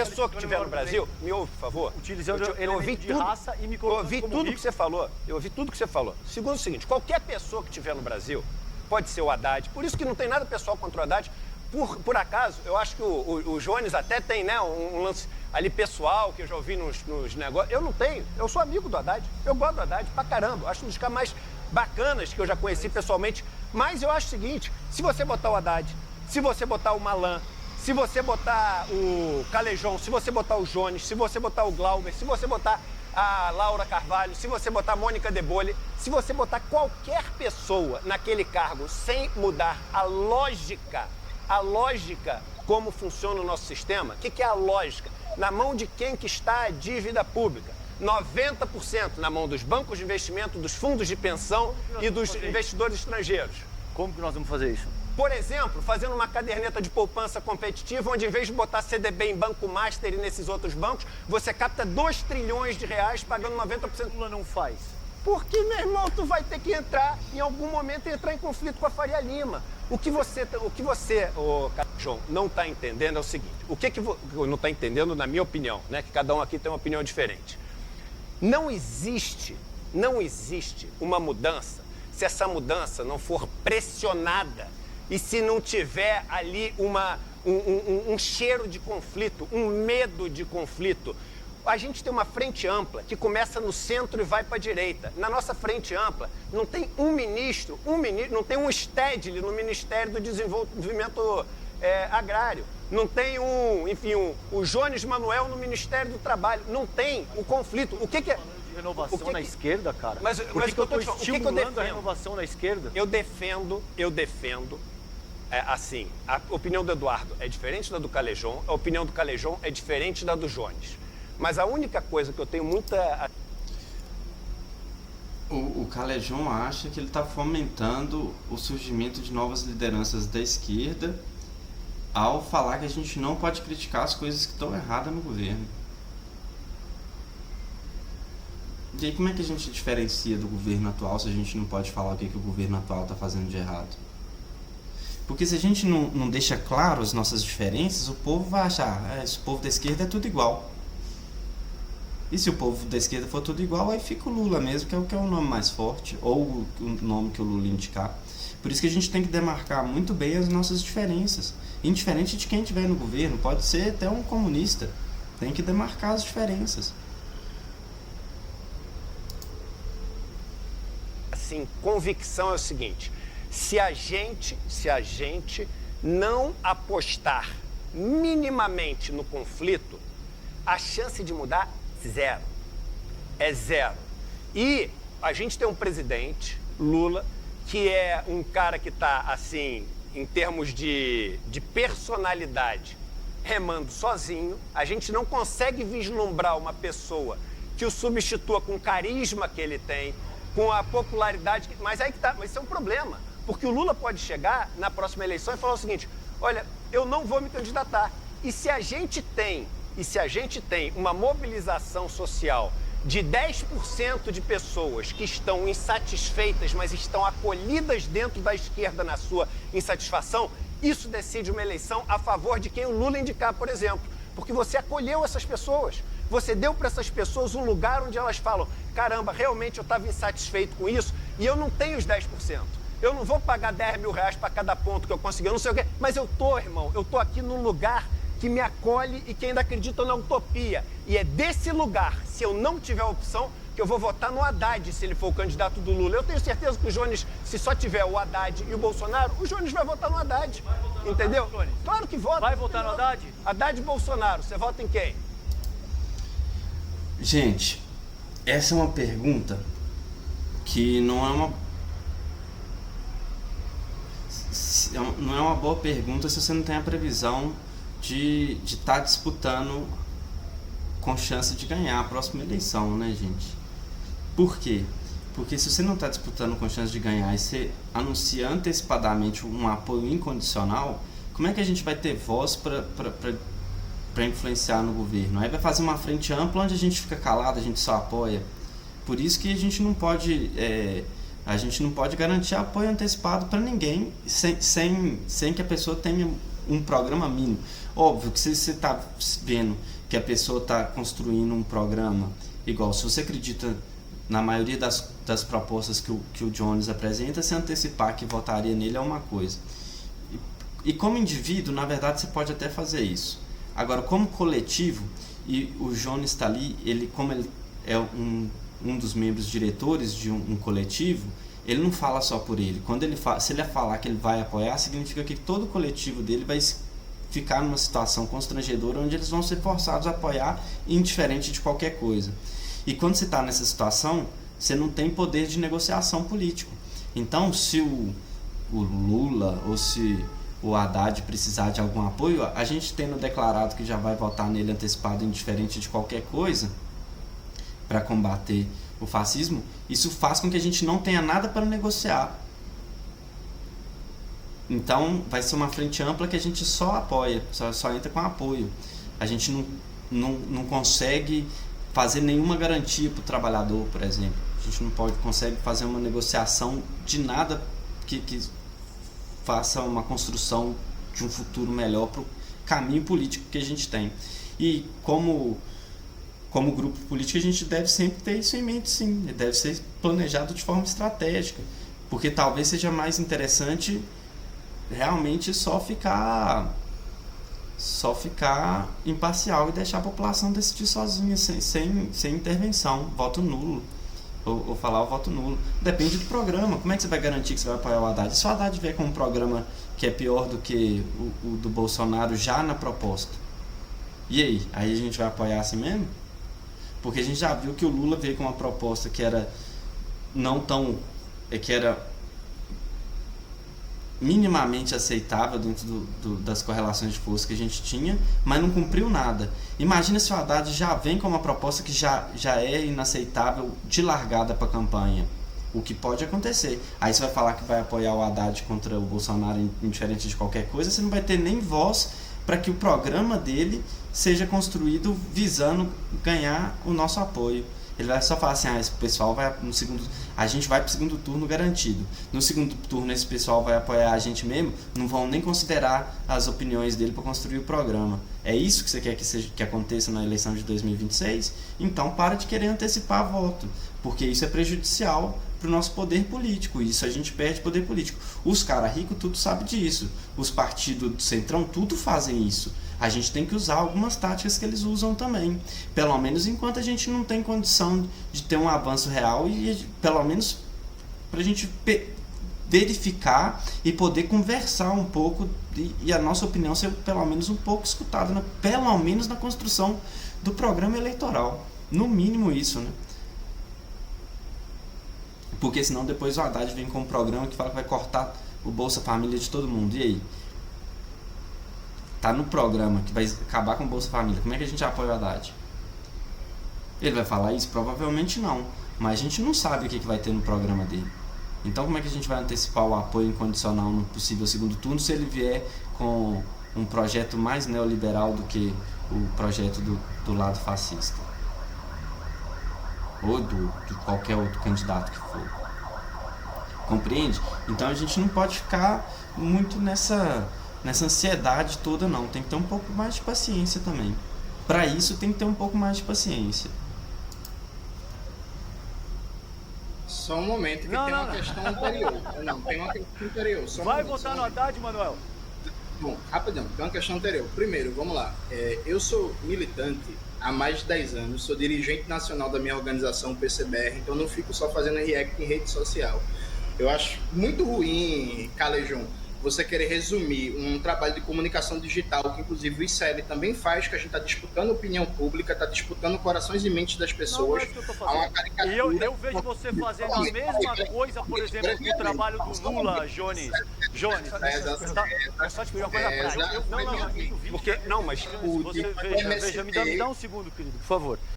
pessoa que estiver no Brasil, me ouve, por favor. Utilizando eu ouvi elemento de tudo, raça e me eu colocando ouvi como tudo rico. que você falou. Eu ouvi tudo que você falou. Segundo o seguinte, qualquer pessoa que estiver no Brasil pode ser o Haddad. Por isso que não tem nada pessoal contra o Haddad. Por acaso, eu acho que o Jones até tem, né, um lance ali pessoal que eu já ouvi nos negócios. Eu não tenho. Eu sou amigo do Haddad. Eu gosto do Haddad pra caramba. Acho um dos caras mais bacanas que eu já conheci pessoalmente. Mas eu acho o seguinte, se você botar o Haddad, se você botar o Malan, se você botar o Calejão, se você botar o Jones, se você botar o Glauber, se você botar a Laura Carvalho, se você botar a Mônica De Bolle, se você botar qualquer pessoa naquele cargo sem mudar a lógica como funciona o nosso sistema, o que é a lógica? Na mão de quem que está a dívida pública? 90% na mão dos bancos de investimento, dos fundos de pensão e dos investidores estrangeiros. Como que nós vamos fazer isso? Por exemplo, fazendo uma caderneta de poupança competitiva, onde em vez de botar CDB em Banco Master e nesses outros bancos, você capta 2 trilhões de reais pagando 90%. Lula não faz. Porque, meu irmão, tu vai ter que entrar, em algum momento, entrar em conflito com a Faria Lima. O que você, João, não está entendendo é o seguinte. O que não está entendendo, na minha opinião, né? Que cada um aqui tem uma opinião diferente. Não existe uma mudança se essa mudança não for pressionada e se não tiver ali um cheiro de conflito, um medo de conflito. A gente tem uma frente ampla que começa no centro e vai para a direita. Na nossa frente ampla, não tem um ministro, não tem um Stedley no Ministério do Desenvolvimento Agrário. Não tem o Jones Manuel no Ministério do Trabalho. Não tem o conflito. O que é... Renovação na esquerda, cara? Mas Por que eu estou estimulando a renovação na esquerda? Eu defendo, assim, a opinião do Eduardo é diferente da do Calejão, a opinião do Calejão é diferente da do Jones. Mas a única coisa que eu tenho muita... O Calejão acha que ele está fomentando o surgimento de novas lideranças da esquerda ao falar que a gente não pode criticar as coisas que estão erradas no governo. E aí como é que a gente diferencia do governo atual se a gente não pode falar o que o governo atual está fazendo de errado? Porque se a gente não deixa claro as nossas diferenças, o povo vai achar, esse povo da esquerda é tudo igual. E se o povo da esquerda for tudo igual, aí fica o Lula mesmo, que é o nome mais forte, ou o nome que o Lula indicar. Por isso que a gente tem que demarcar muito bem as nossas diferenças. Indiferente de quem estiver no governo, pode ser até um comunista. Tem que demarcar as diferenças. Assim, convicção é o seguinte, se a gente não apostar minimamente no conflito, a chance de mudar zero. É zero. E a gente tem um presidente, Lula, que é um cara que está, assim, em termos de personalidade, remando sozinho. A gente não consegue vislumbrar uma pessoa que o substitua com o carisma que ele tem, com a popularidade, mas aí que tá, mas isso é um problema, porque o Lula pode chegar na próxima eleição e falar o seguinte, olha, eu não vou me candidatar. E se a gente tem uma mobilização social de 10% de pessoas que estão insatisfeitas, mas estão acolhidas dentro da esquerda na sua insatisfação, isso decide uma eleição a favor de quem o Lula indicar, por exemplo, porque você acolheu essas pessoas. Você deu para essas pessoas um lugar onde elas falam, caramba, realmente eu estava insatisfeito com isso e eu não tenho os 10%. Eu não vou pagar 10 mil reais para cada ponto que eu consegui, eu não sei o quê. Mas eu tô, irmão, eu tô aqui num lugar que me acolhe e que ainda acredita na utopia. E é desse lugar, se eu não tiver opção, que eu vou votar no Haddad, se ele for o candidato do Lula. Eu tenho certeza que o Jones, se só tiver o Haddad e o Bolsonaro, o Jones vai votar no Haddad. Entendeu? Claro que vota. Vai votar no Haddad? Haddad e Bolsonaro, você vota em quem? Gente, essa é uma pergunta que não é uma boa pergunta se você não tem a previsão de estar disputando com chance de ganhar a próxima eleição, né, gente? Por quê? Porque se você não está disputando com chance de ganhar e você anuncia antecipadamente um apoio incondicional, como é que a gente vai ter voz para influenciar no governo? Aí vai fazer uma frente ampla onde a gente fica calado, a gente só apoia. Por isso que a gente não pode garantir apoio antecipado para ninguém sem que a pessoa tenha um programa mínimo. Óbvio que se você está vendo que a pessoa está construindo um programa igual, se você acredita na maioria das propostas que o Jones apresenta, se antecipar que votaria nele é uma coisa. E como indivíduo, na verdade, você pode até fazer isso. Agora, como coletivo, e o Jones está ali, como ele é um dos membros diretores de um coletivo, ele não fala só por ele. Se ele falar que ele vai apoiar, significa que todo o coletivo dele vai ficar numa situação constrangedora onde eles vão ser forçados a apoiar, indiferente de qualquer coisa. E quando você está nessa situação, você não tem poder de negociação político. Então, se o Lula ou se o Haddad precisar de algum apoio, a gente tendo declarado que já vai votar nele antecipado, indiferente de qualquer coisa, para combater o fascismo, isso faz com que a gente não tenha nada para negociar. Então, vai ser uma frente ampla que a gente só apoia, só entra com apoio. A gente não consegue fazer nenhuma garantia para o trabalhador, por exemplo. A gente não consegue fazer uma negociação de nada que faça uma construção de um futuro melhor para o caminho político que a gente tem. E como grupo político, a gente deve sempre ter isso em mente, sim. Deve ser planejado de forma estratégica, porque talvez seja mais interessante realmente só ficar imparcial e deixar a população decidir sozinha, sem intervenção, voto nulo, ou falar o voto nulo. Depende do programa. Como é que você vai garantir que você vai apoiar o Haddad? Se o Haddad vier com um programa que é pior do que o do Bolsonaro já na proposta, e aí? Aí a gente vai apoiar assim mesmo? Porque a gente já viu que o Lula veio com uma proposta que era que era minimamente aceitável dentro das correlações de força que a gente tinha, mas não cumpriu nada. Imagina se o Haddad já vem com uma proposta que já é inaceitável de largada para a campanha. O que pode acontecer. Aí você vai falar que vai apoiar o Haddad contra o Bolsonaro indiferente de qualquer coisa, você não vai ter nem voz para que o programa dele seja construído visando ganhar o nosso apoio. Ele vai só falar assim, esse pessoal vai a gente vai para o segundo turno garantido. No segundo turno esse pessoal vai apoiar a gente mesmo, não vão nem considerar as opiniões dele para construir o programa. É isso que você quer que aconteça na eleição de 2026? Então para de querer antecipar voto, porque isso é prejudicial para o nosso poder político. Isso a gente perde poder político. Os caras ricos tudo sabem disso. Os partidos do Centrão tudo fazem isso. A gente tem que usar algumas táticas que eles usam também. Pelo menos enquanto a gente não tem condição de ter um avanço real e pelo menos para a gente verificar e poder conversar um pouco e a nossa opinião ser pelo menos um pouco escutada, pelo menos na construção do programa eleitoral. No mínimo isso, né? Porque senão depois o Haddad vem com um programa que fala que vai cortar o Bolsa Família de todo mundo. E aí? Tá no programa que vai acabar com o Bolsa Família. Como é que a gente apoia o Haddad? Ele vai falar isso? Provavelmente não. Mas a gente não sabe o que vai ter no programa dele. Então como é que a gente vai antecipar o apoio incondicional no possível segundo turno se ele vier com um projeto mais neoliberal do que o projeto do lado fascista? Ou de qualquer outro candidato que for. Compreende? Então a gente não pode ficar muito nessa ansiedade toda, não. Tem que ter um pouco mais de paciência também. Para isso tem que ter um pouco mais de paciência. Só um momento, que tem uma questão anterior. Não, tem uma questão anterior. Vai votar no Haddad, Manuel? Bom, rapidão, tem uma questão anterior. Primeiro, vamos lá. Eu sou militante há mais de 10 anos, sou dirigente nacional da minha organização, PCBR, então não fico só fazendo react em rede social. Eu acho muito ruim, Calejão, você querer resumir um trabalho de comunicação digital, que inclusive o ICL também faz, que a gente está disputando opinião pública, está disputando corações e mentes das pessoas. Não é isso que eu tô fazendo. E eu vejo você fazendo a mesma coisa, por exemplo, com o trabalho do Lula, Jones. Jones, só te pedir uma coisa prática. Não, porque, não, mas você veja, me dá um segundo, querido, por favor.